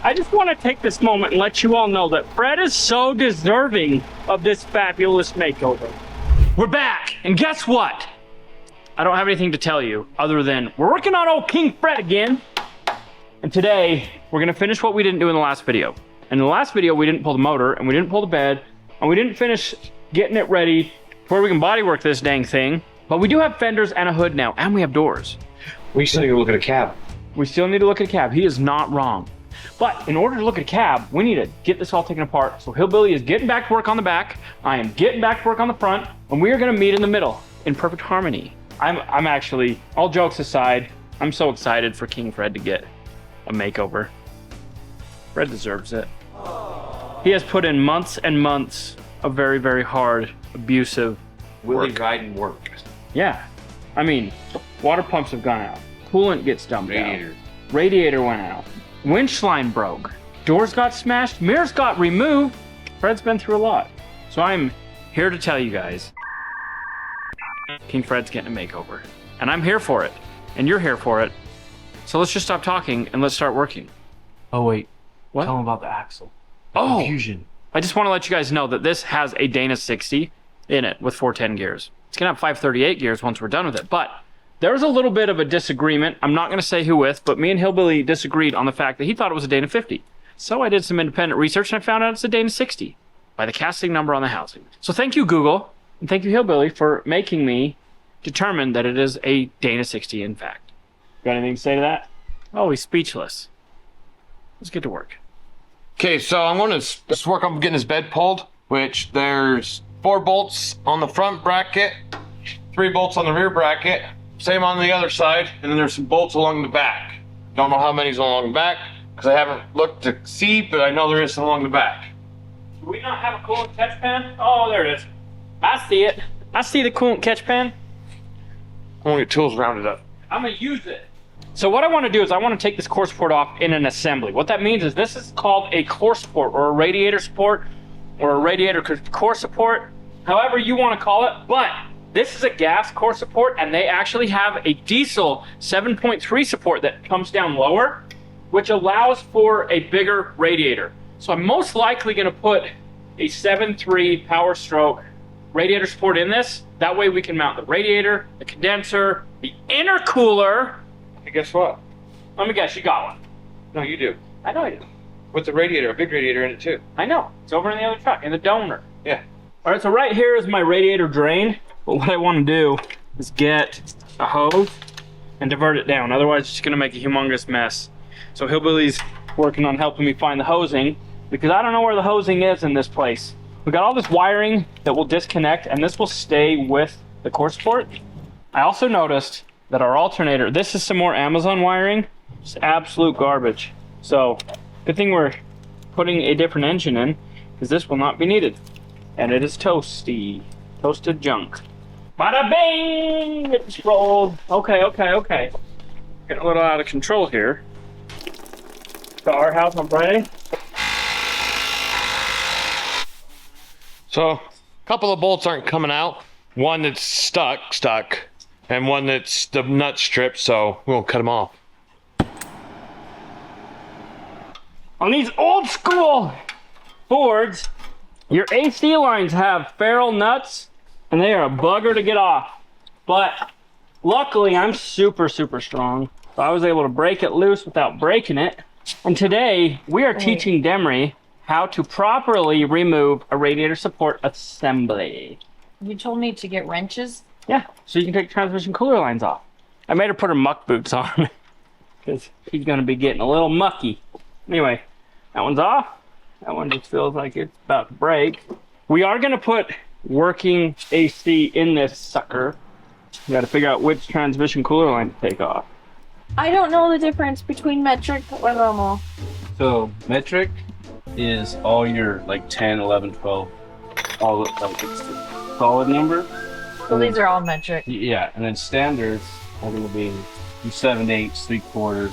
I just want to take this moment and let you all know that Fred is so deserving of this fabulous makeover. We're back, and guess what? I don't have anything to tell you other than we're working on old King Fred again. And today, we're gonna finish what we didn't do in the last video. In the last video, we didn't pull the motor, and we didn't pull the bed, and we didn't finish getting it ready before we can bodywork this dang thing. But we do have fenders and a hood now, and we have doors. We still need to look at a cab. We still need to look at a cab. He is not wrong. But in order to look at a cab, we need to get this all taken apart. So Hillbilly is getting back to work on the back. I am getting back to work on the front, and we are gonna meet in the middle in perfect harmony. I'm actually, all jokes aside, I'm so excited for King Fred to get a makeover. Fred deserves it. He has put in months and months of very, very hard, abusive Willie Guiden work. Yeah. I mean, water pumps have gone out. Coolant gets dumped Radiator. out. Radiator went out. Winch line broke. Doors got smashed. Mirrors got removed. Fred's been through a lot. So I'm here to tell you guys, King Fred's getting a makeover. And I'm here for it. And you're here for it. So let's just stop talking and let's start working. Oh wait, What? tell him about the axle. Oh, Confusion. I just want to let you guys know that this has a Dana 60 in it with 410 gears. It's gonna have 538 gears once we're done with it, but there's a little bit of a disagreement. I'm not gonna say who with, but me and Hillbilly disagreed on the fact that he thought it was a Dana 50. So I did some independent research and I found out it's a Dana 60 by the casting number on the housing. So thank you, Google, and thank you, Hillbilly, for making me determine that it is a Dana 60 in fact. Got anything to say to that? Oh, he's speechless. Let's get to work. Okay, so I'm going to just work on getting his bed pulled, which there's 4 bolts on the front bracket, 3 bolts on the rear bracket, same on the other side, and then there's some bolts along the back. Don't know how many's along the back, because I haven't looked to see, but I know there is some along the back. Do we not have a coolant catch pan? Oh, there it is. I see it. I see the coolant catch pan. I want to get tools rounded up. I'm gonna use it. So what I want to do is I want to take this core support off in an assembly. What that means is this is called a core support or a radiator support or a radiator core support, however you want to call it. But this is a gas core support and they actually have a diesel 7.3 support that comes down lower, which allows for a bigger radiator. So I'm most likely going to put a 7.3 power stroke radiator support in this. That way we can mount the radiator, the condenser, the intercooler. Hey, guess what? Let me guess, you got one. No, you do. I know you do. With the radiator, a big radiator in it too. I know. It's over in the other truck, in the donor. Yeah. All right, so right here is my radiator drain. But what I want to do is get a hose and divert it down. Otherwise, it's just going to make a humongous mess. So Hillbilly's working on helping me find the hosing because I don't know where the hosing is in this place. We got all this wiring that will disconnect and this will stay with the core support. I also noticed that our alternator, this is some more Amazon wiring, it's absolute garbage. So good thing we're putting a different engine in because this will not be needed. And it is toasty, toasted junk. Bada bing, it's rolled. Okay. Getting a little out of control here. To our house on Friday. So, a couple of bolts aren't coming out. One that's stuck, and one that's the nut stripped, so we'll cut them off. On these old school Fords, your AC lines have ferrule nuts, and they are a bugger to get off. But luckily, I'm super strong, so I was able to break it loose without breaking it. And today, we are teaching Demry how to properly remove a radiator support assembly. You told me to get wrenches? Yeah, so you can take transmission cooler lines off. I made her put her muck boots on because he's gonna be getting a little mucky. Anyway, that one's off. That one just feels like it's about to break. We are gonna put working AC in this sucker. We gotta figure out which transmission cooler line to take off. I don't know the difference between metric or normal. So metric is all your like 10, 11, 12, all the like it's the solid number. So these are all metric. Yeah, and then standards are gonna be 7/8, 3/4.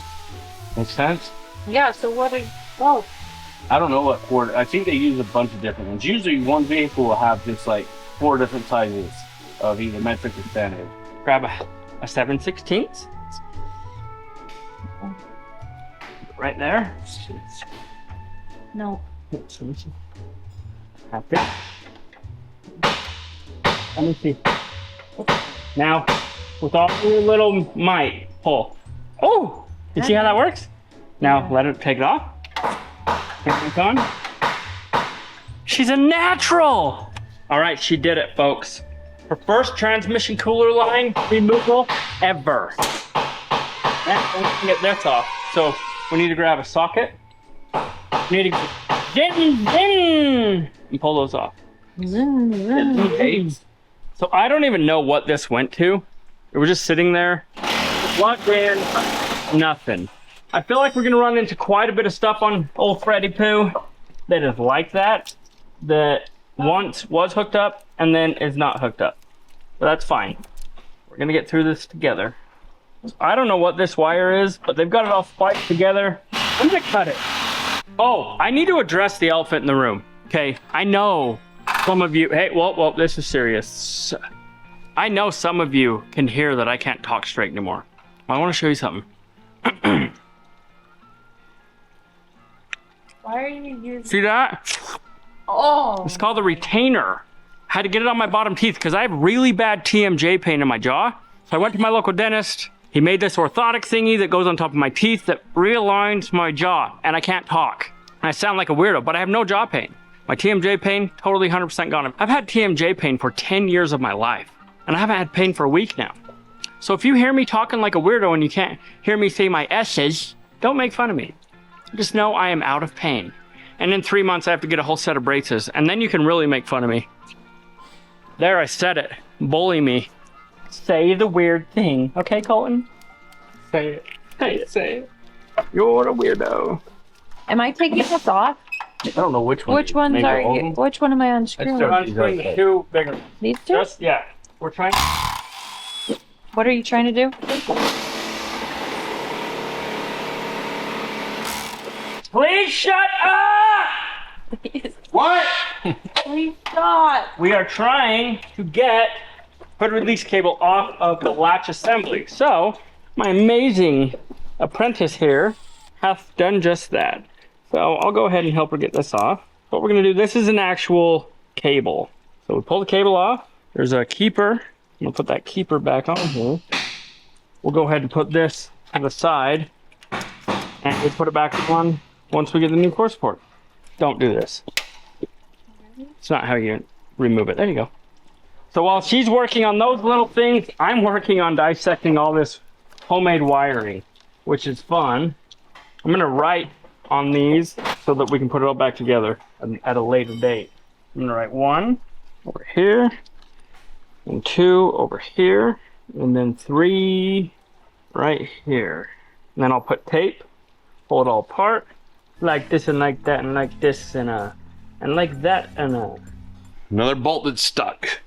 Make sense? Yeah, so what are both? I don't know what quarter. I think they use a bunch of different ones. Usually one vehicle will have just like 4 different sizes of either metric or standard. Grab a 7/16. right there. No. Happy. Let me see. Now, with all your little might, pull. Oh! You see how that works? Now, let it take it off. It's on. She's a natural! All right, she did it, folks. Her first transmission cooler line removal ever. Let's get this off. So, we need to grab a socket. We need to go and pull those off. So I don't even know what this went to. It was just sitting there, plugged in, nothing. I feel like we're gonna run into quite a bit of stuff on old Freddy Poo that is like that once was hooked up and then is not hooked up. But that's fine. We're gonna get through this together. I don't know what this wire is, but they've got it all spiked together. I'm gonna cut it. Oh, I need to address the elephant in the room. Okay, I know some of you, hey, well, this is serious. I know some of you can hear that I can't talk straight anymore. I want to show you something. Why are you using? See that? Oh. It's called the retainer. I had to get it on my bottom teeth because I have really bad TMJ pain in my jaw. So I went to my local dentist. He made this orthotic thingy that goes on top of my teeth that realigns my jaw, and I can't talk. And I sound like a weirdo, but I have no jaw pain. My TMJ pain, totally 100% gone. I've had TMJ pain for 10 years of my life, and I haven't had pain for a week now. So if you hear me talking like a weirdo and you can't hear me say my S's, don't make fun of me. Just know I am out of pain. And in 3 months, I have to get a whole set of braces, and then you can really make fun of me. There, I said it. Bully me. Say the weird thing. Okay, Colton? Say it. Say it. Say it. You're a weirdo. Am I taking this off? I don't know which one. Which ones are you? Which one am I unscrewing? That's Unscrewing the two bigger. These two? Just, yeah. We're trying. What are you trying to do? Please shut up! Please, What? please stop. We are trying to get hood release cable off of the latch assembly. So, my amazing apprentice here hath done just that. So I'll go ahead and help her get this off. What we're gonna do, this is an actual cable. So we pull the cable off. There's a keeper. I'm gonna put that keeper back on here. We'll go ahead and put this to the side and we'll put it back on once we get the new core support. Don't do this. It's not how you remove it. There you go. So while she's working on those little things, I'm working on dissecting all this homemade wiring, which is fun. I'm gonna write on these so that we can put it all back together at a later date. I'm gonna write 1 over here, and 2 over here, and then 3 right here. And then I'll put tape, pull it all apart, like this and like that and like this and like that and Another bolt that's stuck.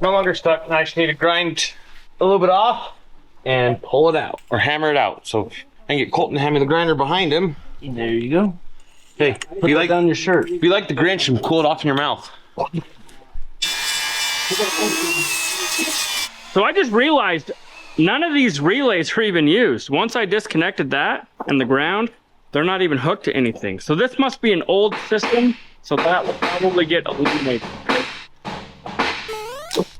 No longer stuck. I just need to grind a little bit off and pull it out or hammer it out. So I can get Colton to hammer the grinder behind him. There you go. Hey, Put that down your shirt. be like the Grinch and cool it off in your mouth. So I just realized none of these relays are even used. Once I disconnected that and the ground, they're not even hooked to anything. So this must be an old system, so that will probably get eliminated.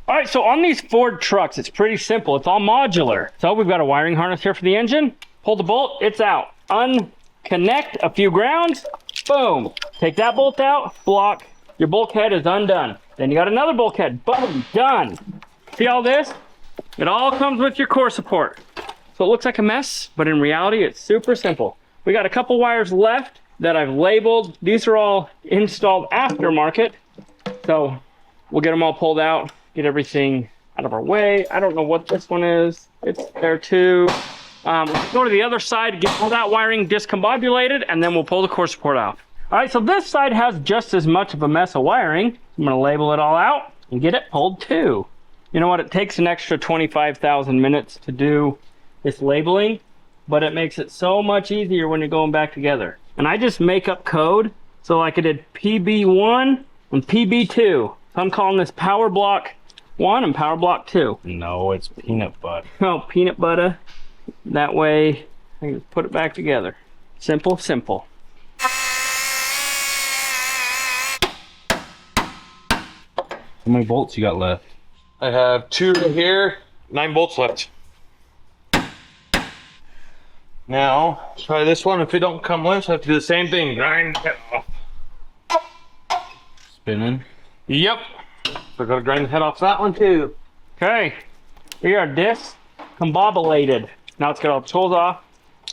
All right, so on these Ford trucks, it's pretty simple. It's all modular. So we've got a wiring harness here for the engine. Pull the bolt, it's out. Unconnect a few grounds, boom. Take that bolt out, block. Your bulkhead is undone. Then you got another bulkhead, boom, done. See all this? It all comes with your core support. So it looks like a mess, but in reality, it's super simple. We got a couple wires left that I've labeled. These are all installed aftermarket. So we'll get them all pulled out, get everything out of our way. I don't know what this one is. It's there too. Let's go to the other side, get all that wiring discombobulated, and then we'll pull the core support out. All right, so this side has just as much of a mess of wiring. I'm gonna label it all out and get it pulled too. You know what, it takes an extra 25,000 minutes to do this labeling, but it makes it so much easier when you're going back together. And I just make up code, so like I did PB1 and PB2. So I'm calling this Power Block 1 and Power Block 2. No, it's peanut butter. Oh, peanut butter. That way, I can just put it back together. Simple, simple. How many bolts you got left? I have 2 right here, 9 bolts left. Now, try this one. If it don't come loose, I have to do the same thing. Grind it off. Spinning. Yep. So I gotta grind the head off that one too. Okay, we are discombobulated. Now let's get all the tools off.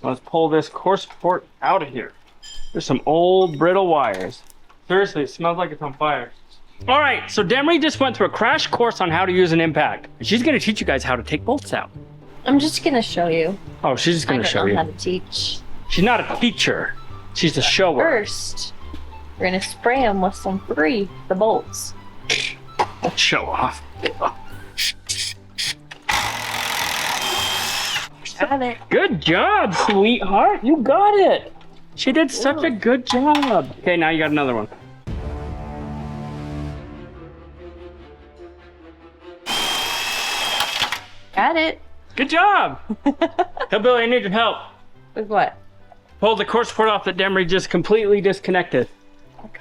Let's pull this core support out of here. There's some old brittle wires. Seriously, it smells like it's on fire. All right, so Demery just went through a crash course on how to use an impact. And she's gonna teach you guys how to take bolts out. I'm just gonna show you. Oh, she's just gonna show I don't you. know how to teach. She's not a teacher. She's a shower. First, we're gonna spray them with some free, the bolts. Show off. Got it. Good job, sweetheart. You got it. She did such a good job. Okay, now you got another one. Got it. Good job. Hillbilly, I need your help. With what? Pull the core support off that Demery just completely disconnected.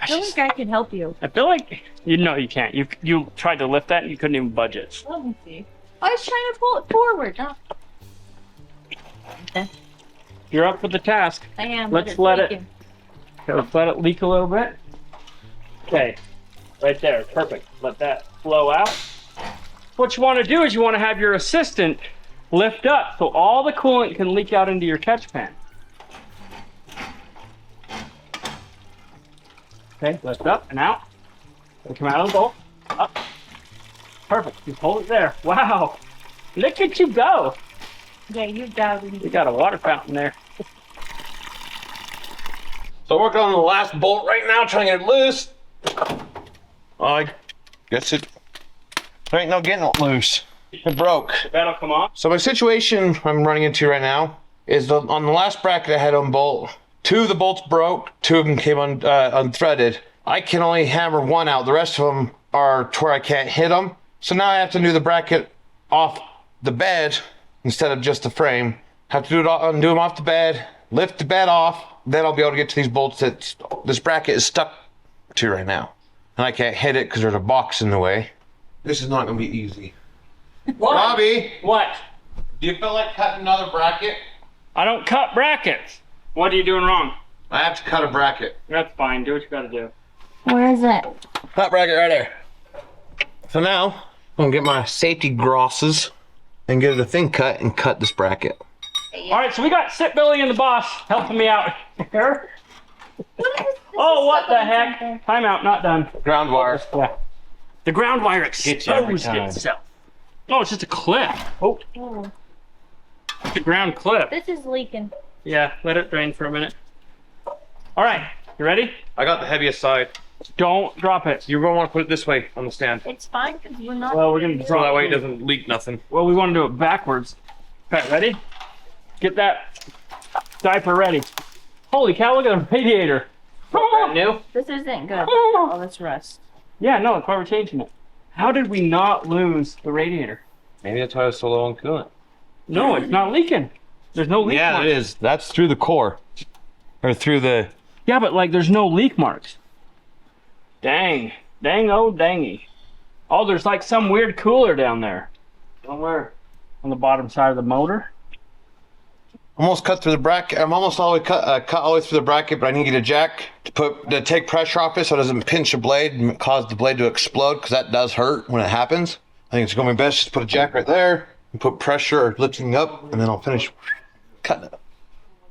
I feel like I can help you. I feel like you know you can't. You tried to lift that and you couldn't even budge it. Let me see. I was trying to pull it forward. No. Okay. You're up for the task. I am. Let's let it. Okay, let's let it leak a little bit. Okay, right there, perfect. Let that flow out. What you want to do is you want to have your assistant lift up so all the coolant can leak out into your catch pan. Okay, lift up and out. It'll come out of the bowl. Up. Perfect. You hold it there. Wow. Look at you go. Yeah, you got it. You got a water fountain there. So I'm working on the last bolt right now, trying to get it loose. I guess it ain't no getting it loose. It broke. That'll come off. So my situation I'm running into right now is on the last bracket I had on bolt, 2 of the bolts broke, 2 of them came unthreaded. I can only hammer 1 out. The rest of them are to where I can't hit them. So now I have to do the bracket off the bed instead of just the frame. Have to undo them off the bed, lift the bed off, then I'll be able to get to these bolts that this bracket is stuck to right now. And I can't hit it because there's a box in the way. This is not going to be easy. What? Bobby, What? do you feel like cutting another bracket? I don't cut brackets. What are you doing wrong? I have to cut a bracket. That's fine. Do what you gotta do. Where is it? That bracket right there. So now, I'm gonna get my safety grosses and get a thing cut and cut this bracket. All right, so we got Sit Billy and the boss helping me out here. Oh, what the heck? Timeout, not done. Ground wire. Yeah. The ground wire Gets you every exposed time. itself. Oh, it's just a clip. Oh, Oh, it's a ground clip. this is leaking. Yeah, let it drain for a minute. All right, you ready? I got the heaviest side. Don't drop it. You're gonna want to put it this way on the stand. It's fine because we're not. Well, we're gonna So drop that way it it. doesn't leak nothing. Well, we want to do it backwards. Okay, ready? Get that diaper ready. Holy cow, look at the radiator. Brand new? This isn't good. All this rust. Yeah, no, that's why we're changing it. How did we not lose the radiator? Maybe that's why it's so low on coolant. No, it's not leaking. There's no leak Yeah, marks. it is. That's through the core. Or through the... Yeah, but like there's no leak marks. Dang. Dang, oh dangy. Oh, there's like some weird cooler down there. Somewhere on the bottom side of the motor. Almost cut through the bracket. I'm almost all the way cut all the way through the bracket, but I need to get a jack to take pressure off it so it doesn't pinch the blade and cause the blade to explode, because that does hurt when it happens. I think it's going to be best just to put a jack right there and put pressure or lifting up, and then I'll finish cutting it.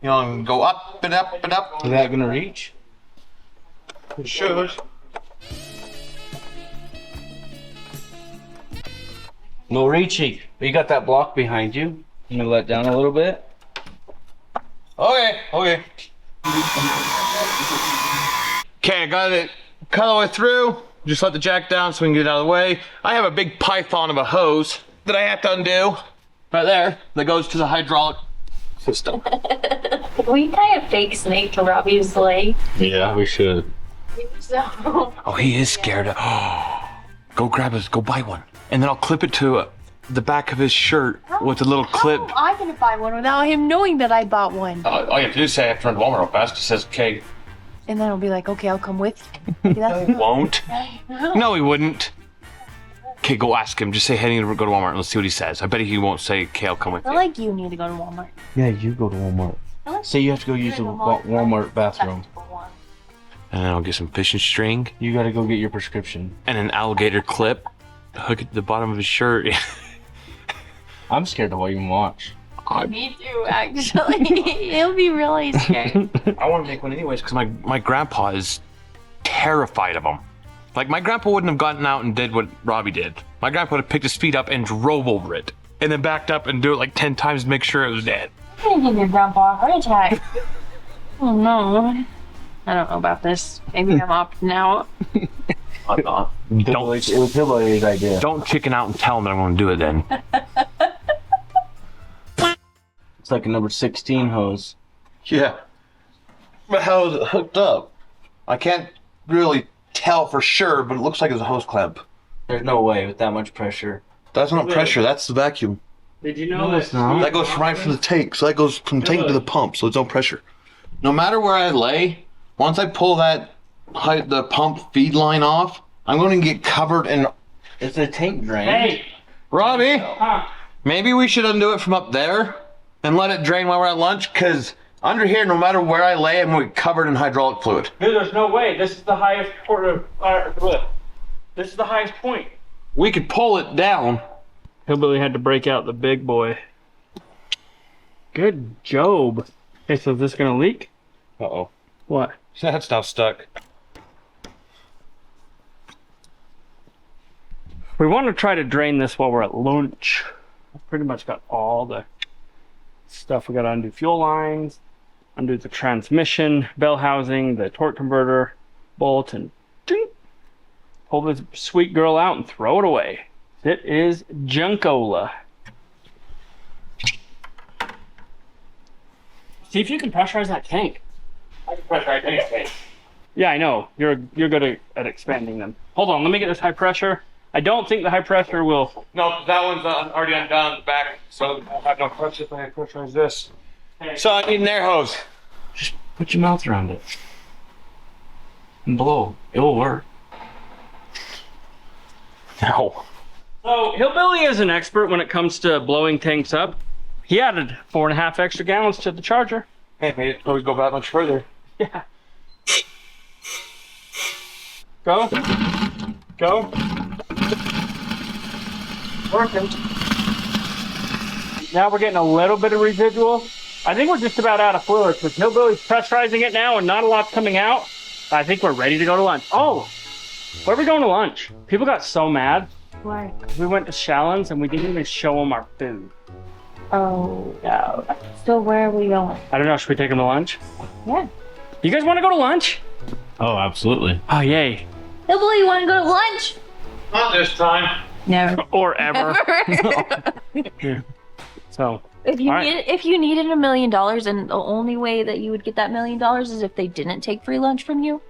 You know, and go up and up and up. Is that gonna reach? It should. No reaching. But you got that block behind you. I'm gonna let down a little bit. Okay, okay. Okay, I got it cut all the way through. Just let the jack down so we can get it out of the way. I have a big python of a hose that I have to undo. Right there, that goes to the hydraulic system. We tie a fake snake to Robbie's leg. Yeah, we should. So. Oh, he is scared. Go grab us, go buy one. And then I'll clip it to the back of his shirt with a little clip. I'm gonna buy one without him knowing that I bought one. All you have to do is say I have to run to Walmart real fast. It says, okay. And then I'll be like, okay, I'll come with you. Maybe that's He won't. No, he wouldn't. Okay, go ask him. Just say, hey, I need to go to Walmart and let's see what he says. I bet he won't say, okay, I'll come with I you. like you need to go to Walmart. Yeah, you go to Walmart. I like Say you have to go use the Walmart bathroom. And then I'll get some fishing string You gotta go get your prescription. and an alligator clip. Hook it to the bottom of his shirt. I'm scared to even watch. Me too, actually. He'll be really scared. I want to make one anyways because my grandpa is terrified of them. Like, my grandpa wouldn't have gotten out and did what Robbie did. My grandpa would have picked his feet up and drove over it. And then backed up and do it like 10 times to make sure it was dead. I'm gonna give your grandpa a heart attack. Oh no. I don't know about this. Maybe I'm opting out. I'm not. It was Hillary's idea. Don't chicken out and tell him that I'm going to do it then. It's like a number 16 hose. Yeah. But how is it hooked up? I can't really tell for sure, but it looks like it's a hose clamp. There's no way with that much pressure. That's not pressure, that's the vacuum. Did you know it's not. That goes right from the tank, so that goes from tank to the pump, so it's no pressure. No matter where I lay, once I pull the pump feed line off, I'm going to get covered in... It's a tank drain. Hey! Robbie, Huh? maybe we should undo it from up there and let it drain while we're at lunch, because under here, no matter where I lay, I'm going to get covered in hydraulic fluid. Dude, there's no way. This is the highest point of... this is the highest point. We could pull it down. Hillbilly had to break out the big boy. Good job. Okay, so is this gonna leak? Uh-oh. What? That's now stuck. We want to try to drain this while we're at lunch. I've pretty much got all the stuff. We got to undo fuel lines, undo the transmission, bell housing, the torque converter, bolt, and ding, pull this sweet girl out and throw it away. It is junkola. See if you can pressurize that tank. I can pressurize any tank. Yeah, I know. You're good at expanding them. Hold on, let me get this high pressure. I don't think the high pressure will... No, that one's already undone in the back, so I'll have no pressure if I pressurize this. Hey, So I need an air hose. Just put your mouth around it. And blow. It will work. No. So Hillbilly is an expert when it comes to blowing tanks up. He added 4.5 extra gallons to the Charger. Hey, made it always go that much further. Yeah. Go. Go. Working. Now we're getting a little bit of residual. I think we're just about out of fluid because Hillbilly's pressurizing it now and not a lot's coming out. I think we're ready to go to lunch. Oh, where are we going to lunch? People got so mad. Why? We went to Shallon's and we didn't even show them our food. Oh. Yeah. So where are we going? I don't know. Should we take them to lunch? Yeah. You guys want to go to lunch? Oh, absolutely. Oh, yay. Hillbilly, you want to go to lunch? Not this time. Never. Or ever. Yeah. So, If you All right. if you needed $1 million, and the only way that you would get that $1 million is if they didn't take free lunch from you,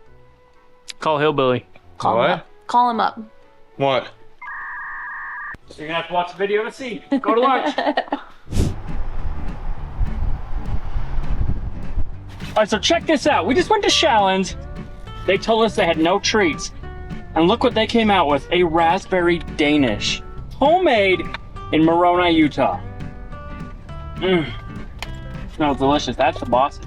call Hillbilly. call What? him up. Call him up. What? So you're going to have to watch the video to see. Go to lunch. All right, so check this out. We just went to Shallon's. They told us they had no treats. And look what they came out with, a raspberry Danish. Homemade in Moroni, Utah. Smells delicious. That's the boss's.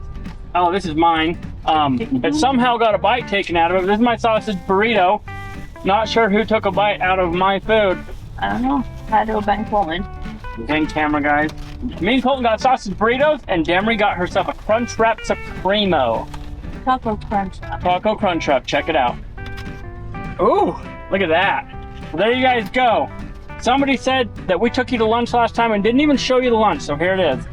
Oh, this is mine. It somehow got a bite taken out of it. This is my sausage burrito. Not sure who took a bite out of my food. I don't know. Had to have been Coleman. Then camera guys. Me and Colton got sausage burritos, and Demery got herself a Crunch Wrap Supremo. Taco Crunch. Taco Crunch Wrap, check it out. Ooh, look at that. Well, there you guys go. Somebody said that we took you to lunch last time and didn't even show you the lunch, so here it is.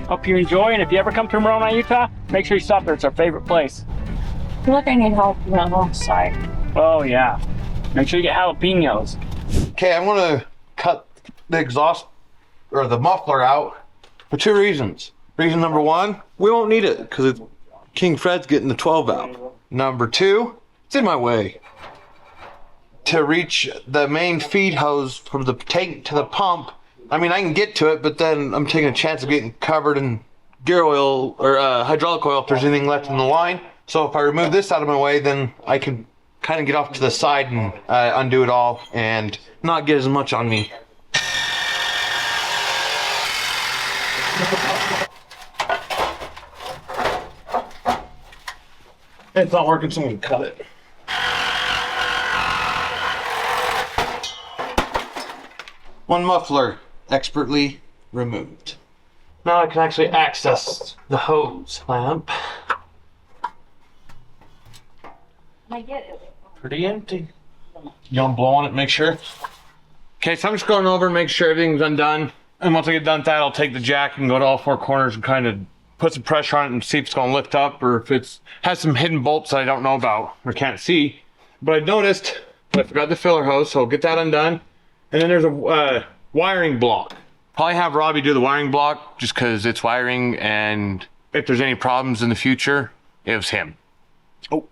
Hope you enjoy, and if you ever come to Moroni, Utah, make sure you stop there. It's our favorite place. I feel like I need help on the wrong side. Oh, yeah. Make sure you get jalapenos. Okay, I'm going to cut the exhaust or the muffler out for 2 reasons. Reason number 1, we won't need it because King Fred's getting the 12 valve. Number 2, it's in my way. To reach the main feed hose from the tank to the pump, I mean, I can get to it, but then I'm taking a chance of getting covered in gear oil or hydraulic oil if there's anything left in the line. So if I remove this out of my way, then I can kind of get off to the side and undo it all and not get as much on me. It's not working, so I'm gonna cut it. One muffler expertly removed. Now I can actually access the hose lamp. I get it. Pretty empty. You want to blow on it, make sure? Okay, so I'm just going over and make sure everything's undone. And once I get done with that, I'll take the jack and go to all four corners and kind of put some pressure on it and see if it's going to lift up or if it's has some hidden bolts that I don't know about or can't see. But I noticed I forgot the filler hose, so I'll get that undone. And then there's a wiring block. Probably have Robbie do the wiring block just because it's wiring, and if there's any problems in the future, it was him. Oh.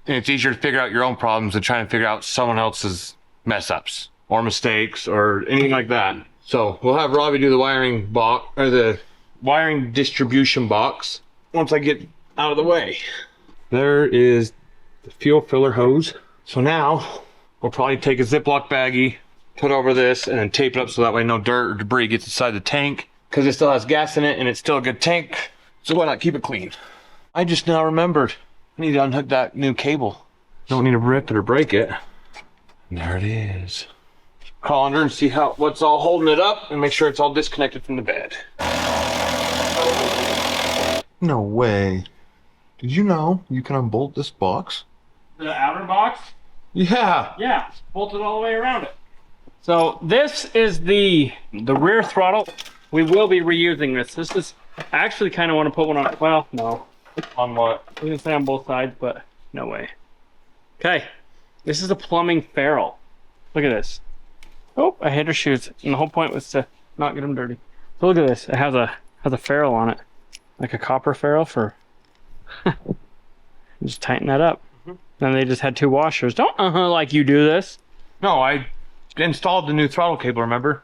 And it's easier to figure out your own problems than trying to figure out someone else's mess ups or mistakes or anything like that. So we'll have Robbie do the wiring box or the wiring distribution box once I get out of the way. There is the fuel filler hose. So now we'll probably take a Ziploc baggie, put over this, and then tape it up so that way no dirt or debris gets inside the tank, because it still has gas in it and it's still a good tank. So why not keep it clean? I just now remembered I need to unhook that new cable. Don't need to rip it or break it. And there it is. Crawl under and see what's all holding it up and make sure it's all disconnected from the bed. No way. Did you know you can unbolt this box? The outer box? Yeah. Yeah, bolted all the way around it. So this is the rear throttle. We will be reusing this. This is, I actually kind of want to put one on, well, no. On what? I was going to say on both sides, but no way. Okay, this is a plumbing ferrule. Look at this. Oh, I hit her shoes, and the whole point was to not get them dirty. So look at this. It has a ferrule on it, like a copper ferrule for. Just tighten that up. Then they just had two washers. Don't like you do this. No, I installed the new throttle cable, remember?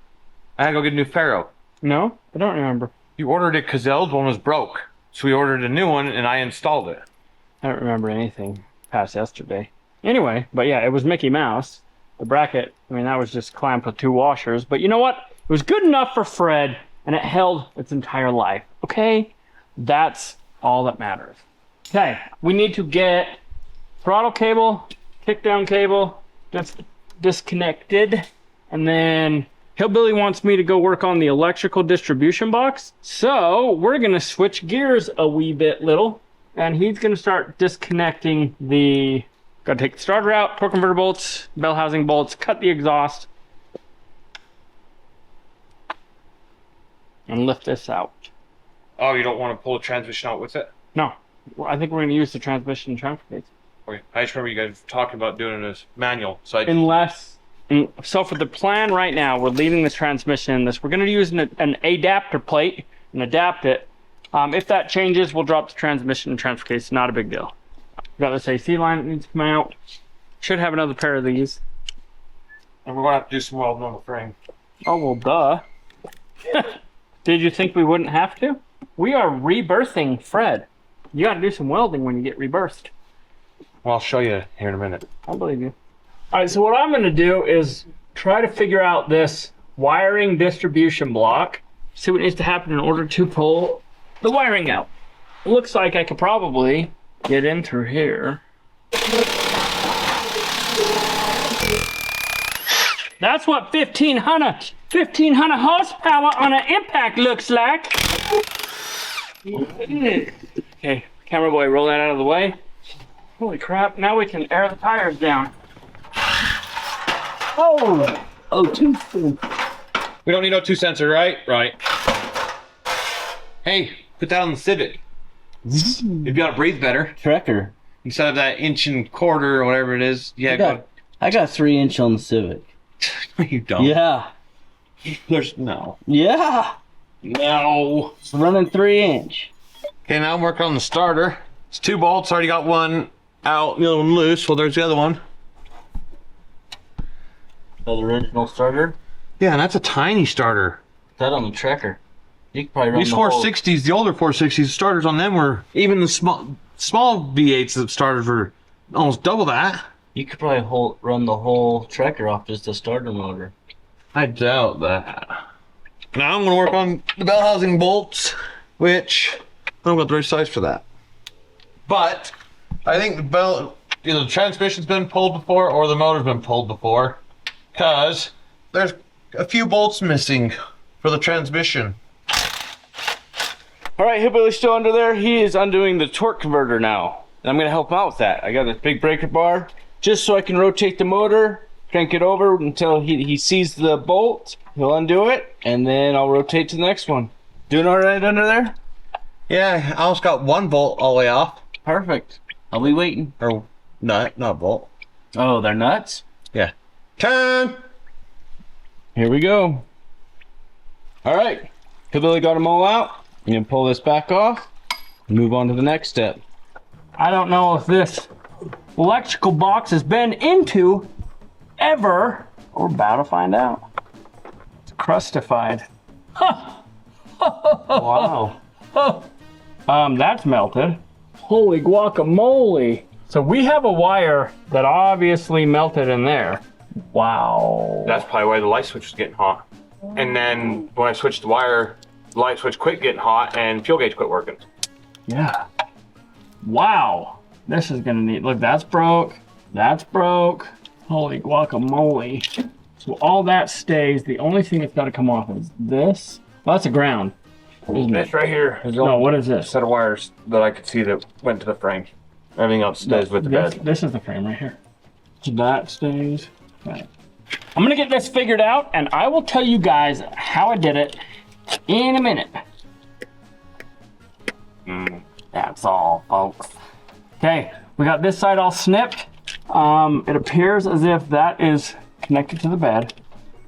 I had to go get a new ferrule. No, I don't remember. You ordered it because the old one was broke. So we ordered a new one and I installed it. I don't remember anything past yesterday. Anyway, but yeah, it was Mickey Mouse. The bracket, I mean, that was just clamped with two washers. But you know what? It was good enough for Fred, and it held its entire life. Okay? That's all that matters. Okay, we need to get throttle cable, kick down cable, just disconnected. And then Hillbilly wants me to go work on the electrical distribution box. So we're gonna switch gears a wee bit little. And he's gonna start disconnecting the, gotta take the starter out, torque converter bolts, bell housing bolts, cut the exhaust. And lift this out. Oh, you don't want to pull the transmission out with it? No, I think we're gonna use the transmission transfer case. Okay. I just remember you guys talking about doing this manual. So So for the plan right now, we're leaving the transmission in this. We're going to use an adapter plate and adapt it. If that changes, we'll drop the transmission and transfer case. Not a big deal. We've got this AC line that needs to come out. Should have another pair of these. And we're going to have to do some welding on the frame. Oh, well, duh. Did you think we wouldn't have to? We are rebirthing Fred. You got to do some welding when you get rebirthed. Well, I'll show you here in a minute. I believe you. All right, so what I'm going to do is try to figure out this wiring distribution block, see what needs to happen in order to pull the wiring out. It looks like I could probably get in through here. That's what 1500 horsepower on an impact looks like. Okay, camera boy, roll that out of the way. Holy crap, now we can air the tires down. Oh, 2 cents. We don't need no 2 sensor, right? Right. Hey, put that on the Civic. You'd be able to breathe better. Trekker. Instead of that 1.25" or whatever it is. Yeah, I got 3-inch on the Civic. No, you don't. Yeah. There's no. Yeah. No. It's running 3-inch. Okay, now I'm working on the starter. It's 2 bolts. Already got one out, the other one loose. Well, there's the other one. The original starter. Yeah, and that's a tiny starter. That on the tracker. You could probably run These the whole- 460s, the older 460s, starters on them were even the small V8s that started for almost double that. You could probably run the whole tracker off just a starter motor. I doubt that. Now I'm going to work on the bell housing bolts, which I don't got the right size for that. But I think either the transmission's been pulled before or the motor's been pulled before, because there's a few bolts missing for the transmission. All right, Hillbilly's still under there. He is undoing the torque converter now. And I'm gonna help him out with that. I got this big breaker bar just so I can rotate the motor, crank it over until he sees the bolt. He'll undo it, and then I'll rotate to the next one. Doing all right under there? Yeah, I almost got one bolt all the way off. Perfect. I'll be waiting. Or not bolt. Oh, they're nuts? Yeah. Turn! Here we go. All right, Hillbilly got them all out. I'm gonna pull this back off and move on to the next step. I don't know if this electrical box has been into ever. We're about to find out. It's crustified. Wow. That's melted. Holy guacamole. So we have a wire that obviously melted in there. Wow. That's probably why the light switch was getting hot. And then when I switched the wire, the light switch quit getting hot and fuel gauge quit working. Yeah. Wow. This is gonna need, look, that's broke. That's broke. Holy guacamole. So all that stays. The only thing that's gotta come off is this. Well, that's a ground, isn't it? It's right here. There's No, what is this? set of wires that I could see that went to the frame. Everything else stays with the bed. This is the frame right here. So that stays. Right. I'm gonna get this figured out, and I will tell you guys how I did it in a minute. That's all, folks. Okay, we got this side all snipped. It appears as if that is connected to the bed.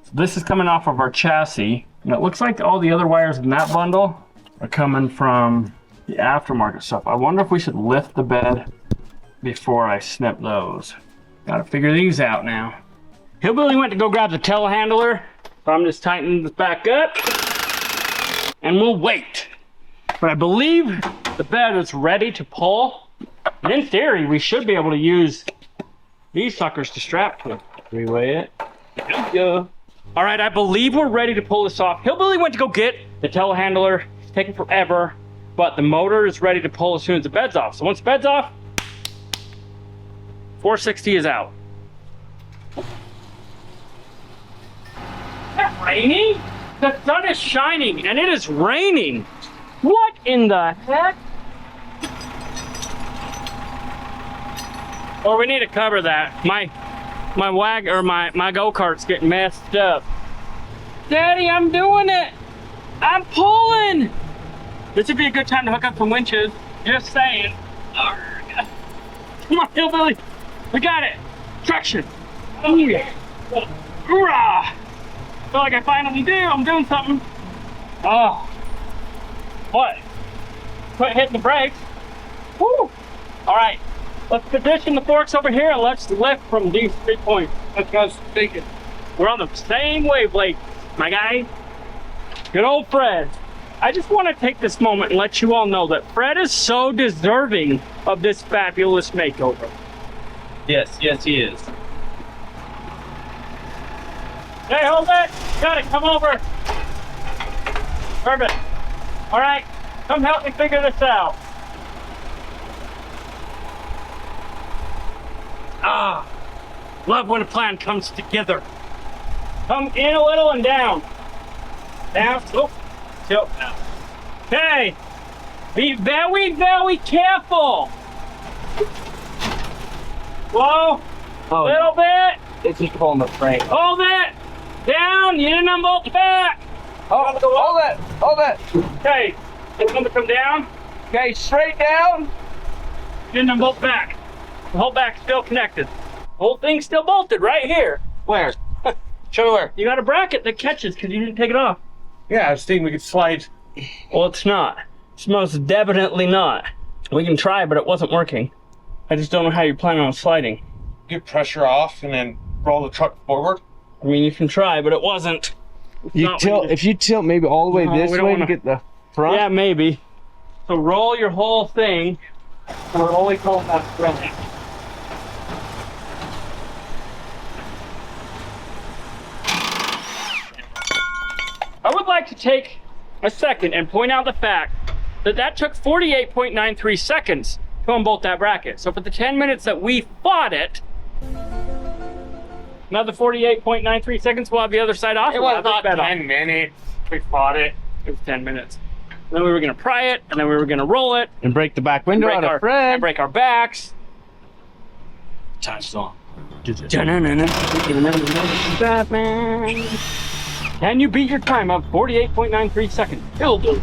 So this is coming off of our chassis, and it looks like all the other wires in that bundle are coming from the aftermarket stuff. I wonder if we should lift the bed before I snip those. Gotta figure these out now. Hillbilly went to go grab the telehandler, so I'm just tightening this back up, and we'll wait. But I believe the bed is ready to pull. And in theory, we should be able to use these suckers to strap to. Reweigh it. Yeah. All right, I believe we're ready to pull this off. Hillbilly went to go get the telehandler. It's taking forever, but the motor is ready to pull as soon as the bed's off. So once the bed's off, 460 is out. Is that raining? The sun is shining and it is raining. What in the heck? Or we need to cover that. My go-kart's getting messed up. Daddy, I'm doing it. I'm pulling. This would be a good time to hook up some winches. Just saying. Arrgh. Come on, Hillbilly. We got it. Traction. Oh yeah. Hoorah. Feel like I finally do. I'm doing something. Oh. What? Quit hitting the brakes. Woo. All right. Let's position the forks over here and let's lift from these 3 points. Let's go speaking. We're on the same wavelength, my guy. Good old Fred. I just want to take this moment and let you all know that Fred is so deserving of this fabulous makeover. Yes, yes, he is. Hey, hold it. Got it. Come over. Perfect. All right. Come help me figure this out. Ah, love when a plan comes together. Come in a little and down. Down, oh, tilt down. Okay, be very, very careful. Whoa, Oh, little bit. it's just pulling the frame. Hold it. Down, you didn't unbolt the back. Hold that. Okay, it's gonna come down. Okay, straight down. You didn't unbolt the back. The whole back's still connected. The whole thing's still bolted right here. Where? Show me where. You got a bracket that catches because you didn't take it off. Yeah, I was thinking we could slide. Well, it's not. It's most definitely not. We can try, but it wasn't working. I just don't know how you're planning on sliding. Get pressure off and then roll the truck forward. I mean, you can try, but it wasn't You tilt, if you tilt maybe all the way No, this we don't way wanna- to get the front. Yeah, maybe. So roll your whole thing. We're only calling that running. I would like to take a second and point out the fact that that took 48.93 seconds to unbolt that bracket. So for the 10 minutes that we fought it, another 48.93 seconds, we'll have the other side off. It We'll was have this not bed off. 10 minutes. We fought it. It was 10 minutes. Then we were gonna pry it, and then we were gonna roll it, And break the back window out of Fred. and break our backs. Time's on. Batman. Can you beat your time of 48.93 seconds? Hillbilly.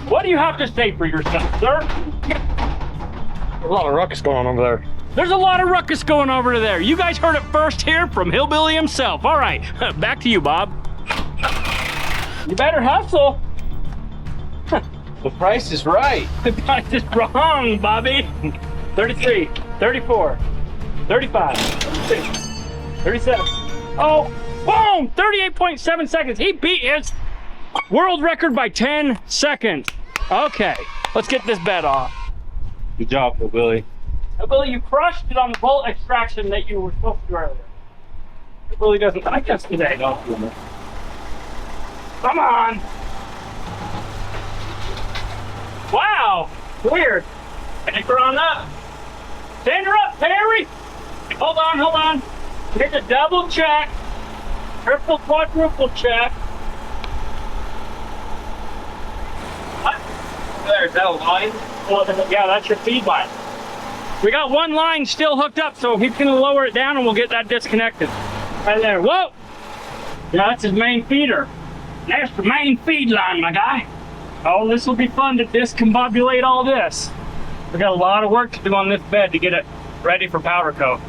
What do you have to say for yourself, sir? There's a lot of ruckus going on over there. There's a lot of ruckus going over there. You guys heard it first here from Hillbilly himself. All right, back to you, Bob. You better hustle. The price is right. The price is wrong, Bobby. 33, 34, 35, 36, 37. Oh, boom! 38.7 seconds. He beat his world record by 10 seconds. Okay, let's get this bed off. Good job, Billy. Billy, you crushed it on the bolt extraction that you were supposed to do earlier. Billy doesn't like us today. Come on. Wow, weird. Anchor on up. Stand her up, Perry. Hold on. Here's a double check. Triple, quadruple check. What? There's that line. Well, yeah, that's your feed line. We got one line still hooked up, so he's gonna lower it down and we'll get that disconnected. Right there, whoa! Yeah, that's his main feeder. There's the main feed line, my guy. Oh, this will be fun to discombobulate all this. We got a lot of work to do on this bed to get it ready for powder coat.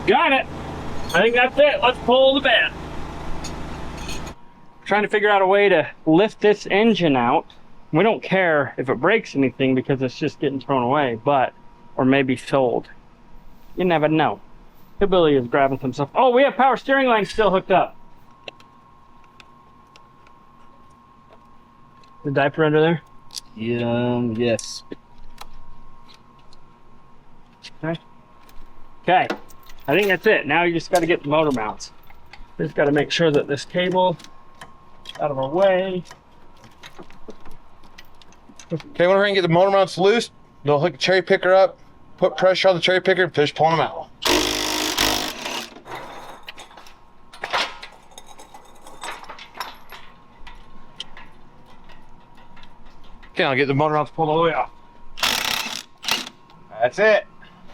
Got it. I think that's it. Let's pull the bed. Trying to figure out a way to lift this engine out. We don't care if it breaks anything because it's just getting thrown away, or maybe sold. You never know. Hillbilly is grabbing some stuff. Oh, we have power steering lines still hooked up. The diaper under there? Yes. Okay. I think that's it. Now you just got to get the motor mounts. Just got to make sure that this cable is out of our way. Okay, whenever I can get the motor mounts loose, they'll hook the cherry picker up, put pressure on the cherry picker, and finish pulling them out. Okay, I'll get the motor mounts pulled all the way off. That's it.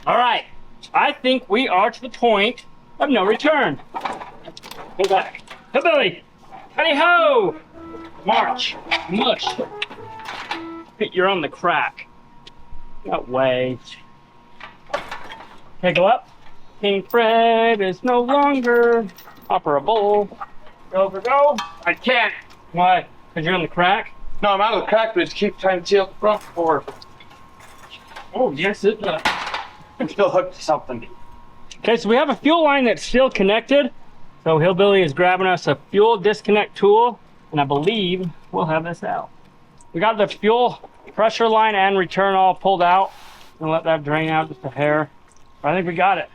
All right. I think we are to the point of no return. Go back. Hillbilly. Howdy ho. March. Mush. You're on the crack. That way. Okay, go up. King Fred is no longer operable. Go. I can't. Why? Because you're on the crack? No, I'm out of the crack, but it's keep trying to seal the front for. Oh, yes, it does. I'm still hooked to something. Okay, so we have a fuel line that's still connected. So Hillbilly is grabbing us a fuel disconnect tool, and I believe we'll have this out. We got the fuel pressure line and return all pulled out. And let that drain out just a hair. I think we got it.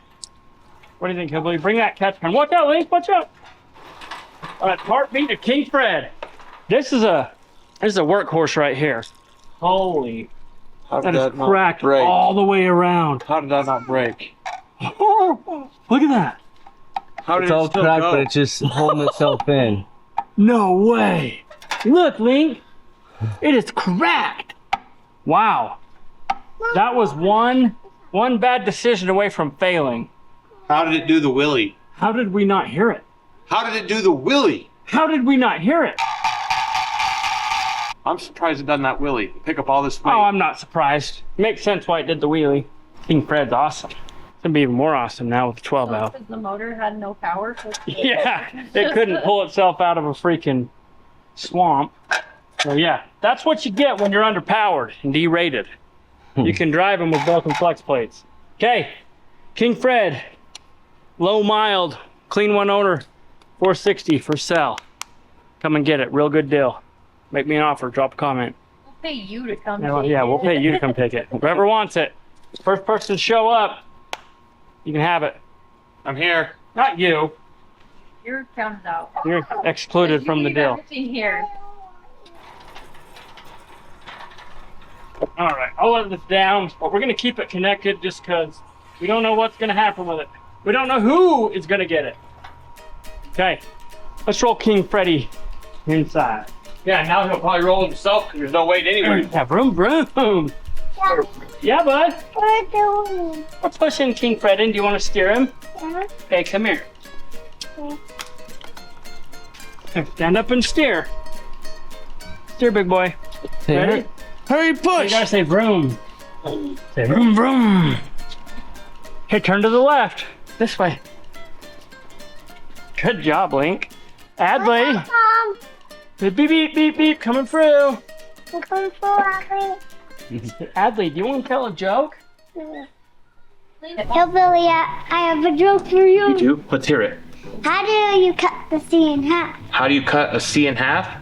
What do you think, Hillbilly? Bring that catch can. Watch out, Link, watch out. All right, heartbeat of King Fred. This is a workhorse right here. Holy, How that is cracked all the way around. How did that not break? Oh, look at that. How did It's all still cracked, go? but it's just holding itself in. No way. Look, Link. It is cracked. Wow. That was one bad decision away from failing. How did it do the willy? How did we not hear it? How did it do the willy? How did we not hear it? I'm surprised it done that willy. Pick up all this weight. Oh, I'm not surprised. Makes sense why it did the wheelie. King Fred's awesome. It's gonna be even more awesome now with the 12 valve. Because the motor had no power. So Yeah, it couldn't pull itself out of a freaking swamp. So yeah, that's what you get when you're underpowered and derated. You can drive them with broken flex plates. Okay, King Fred, low mild, clean one owner, 460 for sale. Come and get it, real good deal. Make me an offer, drop a comment. We'll pay you to come. Yeah, we'll pay you to come take it. Whoever wants it, first person to show up, you can have it. I'm here. Not you. You're counted out. You're excluded from the You leave deal. everything here. All right, I'll let this down, but we're gonna keep it connected just because we don't know what's gonna happen with it. We don't know who is gonna get it. Okay, let's roll King Freddy inside. Yeah, now he'll probably roll himself because there's no weight anyway. Yeah, vroom, vroom. Yeah, bud. We're pushing King Fred in. Do you want to steer him? Yeah. Okay, come here. Stand up and steer. Steer, big boy. Ready? Hurry, You push! gotta say vroom. Say vroom, vroom. Okay, turn to the left. This way. Good job, Link. Adley. Mom, Beep, beep, beep, beep, coming through. I'm coming for Abby. Adley, do you want to tell a joke? Hillbilly, I have a joke for you. do? Let's hear it. How do you cut the C in half? How do you cut a C in half?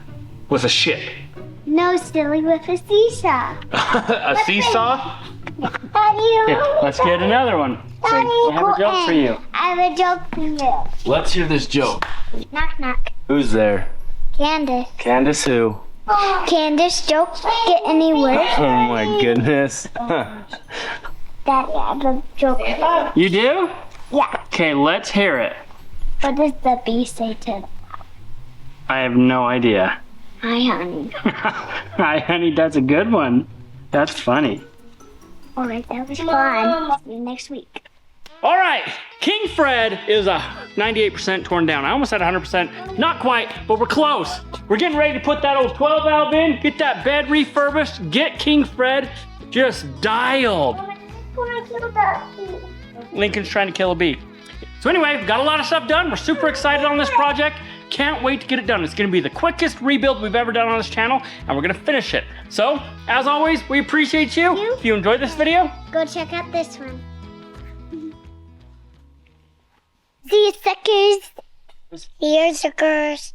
With a ship. No, silly, with a seesaw. A seesaw? How do you? Okay, let's get another one. How do I you have a go joke for in? you. I have a joke for you. Let's hear this joke. Knock, knock. Who's there? Candace. Candace who? Candace, jokes get any worse? Oh my goodness. Daddy, I have a joke for you. You do? Yeah. Okay, let's hear it. What does the bee say to I have no idea. hi, honey? Hi, honey, that's a good one. That's funny. All right, that was fun. See you next week. All right, King Fred is a 98% torn down. I almost said 100%, not quite, but we're close. We're getting ready to put that old 12 valve in, get that bed refurbished, get King Fred just dialed. Lincoln's trying to kill a bee. So anyway, we've got a lot of stuff done. We're super excited on this project. Can't wait to get it done. It's gonna be the quickest rebuild we've ever done on this channel, and we're gonna finish it. So, as always, we appreciate you. If you enjoyed this video, Go check out this one. See you, suckers. See you, suckers.